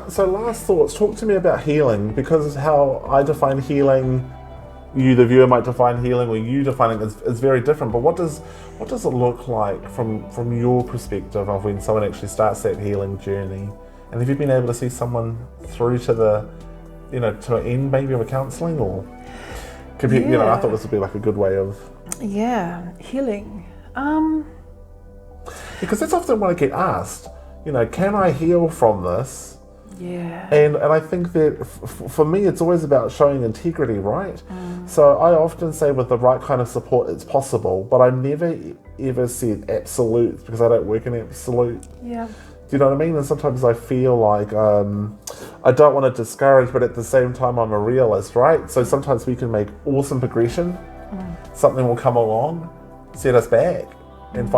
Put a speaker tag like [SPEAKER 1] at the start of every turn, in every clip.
[SPEAKER 1] So last thoughts, talk to me about healing, because how I define healing, you the viewer might define healing, or you defining it is very different. But what does it look like from your perspective of when someone actually starts that healing journey? And have you been able to see someone through to the, to an end maybe of a counselling, or could be, I thought this would be like a good way of
[SPEAKER 2] healing.
[SPEAKER 1] Because that's often what I get asked. Can I heal from this?
[SPEAKER 2] Yeah.
[SPEAKER 1] And I think that for me, it's always about showing integrity, right? So I often say with the right kind of support, it's possible, but I never ever said absolute, because I don't work in absolute.
[SPEAKER 2] Yeah.
[SPEAKER 1] Do you know what I mean? And sometimes I feel like I don't want to discourage, but at the same time, I'm a realist, right? So sometimes we can make awesome progression. Something will come along, set us back. And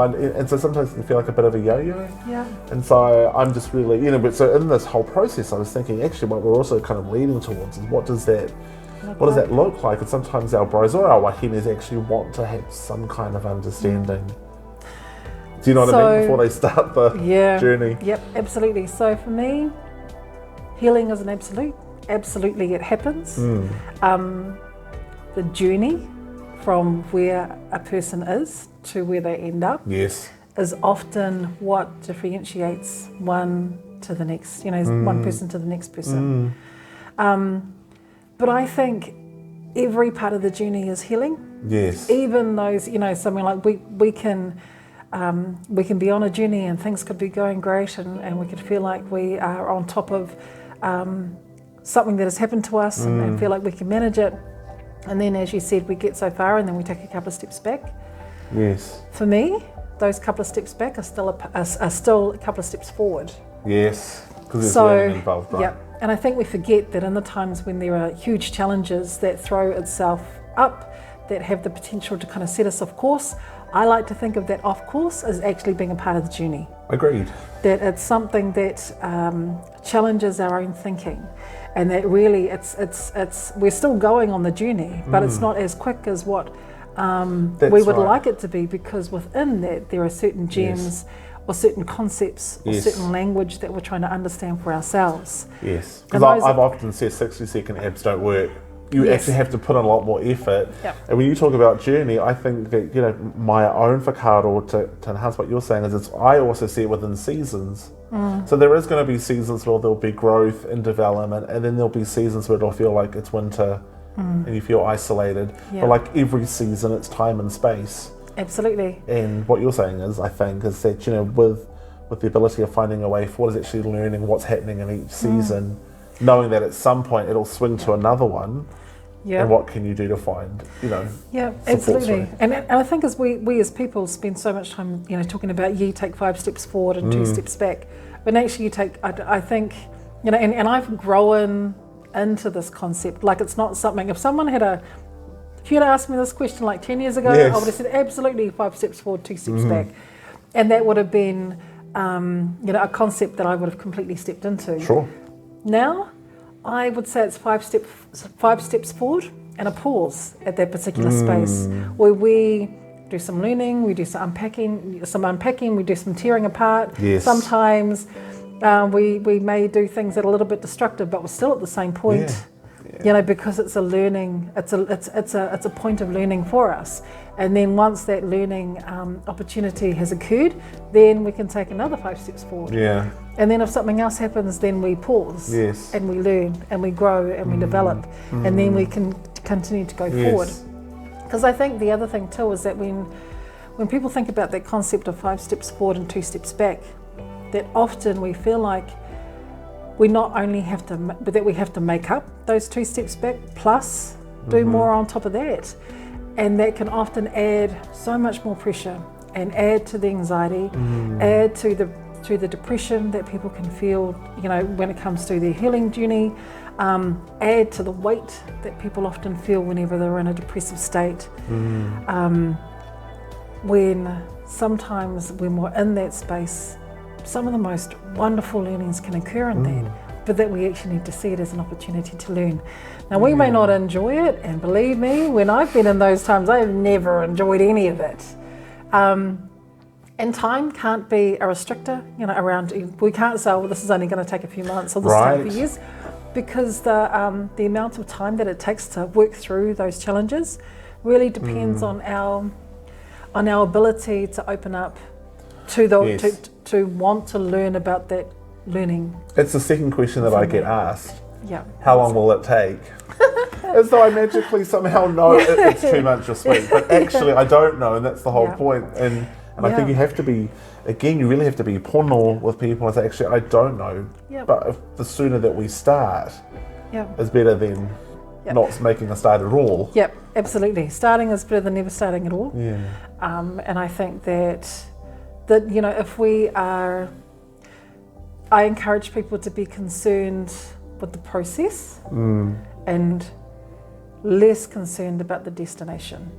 [SPEAKER 1] so sometimes it can feel like a bit of a yo-yo.
[SPEAKER 2] Yeah.
[SPEAKER 1] And so I'm just really, but so in this whole process, I was thinking actually what we're also kind of leading towards is what does that look like? And sometimes our bros or our wahinis actually want to have some kind of understanding. Do you know what I mean? Before they start the journey.
[SPEAKER 2] Yep, absolutely. So for me, healing is an absolute. Absolutely, it happens. The journey from where a person is to where they end up is often what differentiates one to the next, one person to the next person. But I think every part of the journey is healing.
[SPEAKER 1] Yes.
[SPEAKER 2] Even those, something like we can be on a journey and things could be going great and we could feel like we are on top of something that has happened to us and feel like we can manage it. And then, as you said, we get so far and then we take a couple of steps back.
[SPEAKER 1] Yes.
[SPEAKER 2] For me, those couple of steps back are still a couple of steps forward.
[SPEAKER 1] Yes, because there's learning involved, right?
[SPEAKER 2] Yeah, and I think we forget that in the times when there are huge challenges that throw itself up, that have the potential to kind of set us off course, I like to think of that off course as actually being a part of the journey.
[SPEAKER 1] Agreed.
[SPEAKER 2] That it's something that challenges our own thinking. And that really, it's we're still going on the journey, but it's not as quick as what we would like it to be, because within that there are certain gems or certain concepts or certain language that we're trying to understand for ourselves.
[SPEAKER 1] Yes, because I've often said 60-second abs don't work. You actually have to put in a lot more effort. Yep. And when you talk about journey, I think that, my own whakaaro to enhance what you're saying is I also see it within seasons. So there is going to be seasons where there'll be growth and development, and then there'll be seasons where it'll feel like it's winter and you feel isolated. But like every season, it's time and space.
[SPEAKER 2] Absolutely.
[SPEAKER 1] And what you're saying is, I think, is that, with the ability of finding a way forward is actually learning what's happening in each season, knowing that at some point it'll swing to another one. Yeah. And what can you do to find,
[SPEAKER 2] absolutely. And I think as we as people spend so much time, talking about you take 5 steps forward and 2 steps back, but actually you take, I think, and I've grown into this concept. Like, it's not something, if you had asked me this question like 10 years ago, I would have said absolutely 5 steps forward, 2 steps back. And that would have been, a concept that I would have completely stepped into.
[SPEAKER 1] Sure.
[SPEAKER 2] Now, I would say it's 5 steps forward and a pause at that particular space, where we do some learning, we do some unpacking, we do some tearing apart.
[SPEAKER 1] Yes.
[SPEAKER 2] Sometimes we may do things that are a little bit destructive, but we're still at the same point. Yeah. Because it's a learning, it's a point of learning for us. And then once that learning opportunity has occurred, then we can take another 5 steps forward. Yeah. And then if something else happens, then we pause. Yes. And we learn and we grow and we develop, and then we can continue to go forward. Because I think the other thing too is that when people think about that concept of 5 steps forward and 2 steps back, that often we feel like we not only have to, but that we have to make up those 2 steps back plus do more on top of that. And that can often add so much more pressure and add to the anxiety, add to the depression that people can feel, when it comes to their healing journey, add to the weight that people often feel whenever they're in a depressive state. When sometimes when we're in that space, some of the most wonderful learnings can occur in that, but that we actually need to see it as an opportunity to learn. Now, we may not enjoy it, and believe me, when I've been in those times, I've never enjoyed any of it. And time can't be a restrictor, around. We can't say, well, this is only going to take a few months or this
[SPEAKER 1] Right.
[SPEAKER 2] take a few years, because the amount of time that it takes to work through those challenges really depends on our ability to open up to to want to learn about that learning.
[SPEAKER 1] It's the second question that I get asked.
[SPEAKER 2] Yeah.
[SPEAKER 1] How long will it take? As though I magically somehow know it's 2 months you're sweet, but actually I don't know, and that's the whole point. And I think you have to be, again, you really have to be pono with people and say, actually, I don't know.
[SPEAKER 2] Yep.
[SPEAKER 1] But the sooner that we start is better than not making a start at all.
[SPEAKER 2] Yep, absolutely. Starting is better than never starting at all.
[SPEAKER 1] Yeah.
[SPEAKER 2] And I think that if we are, I encourage people to be concerned with the process and less concerned about the destination.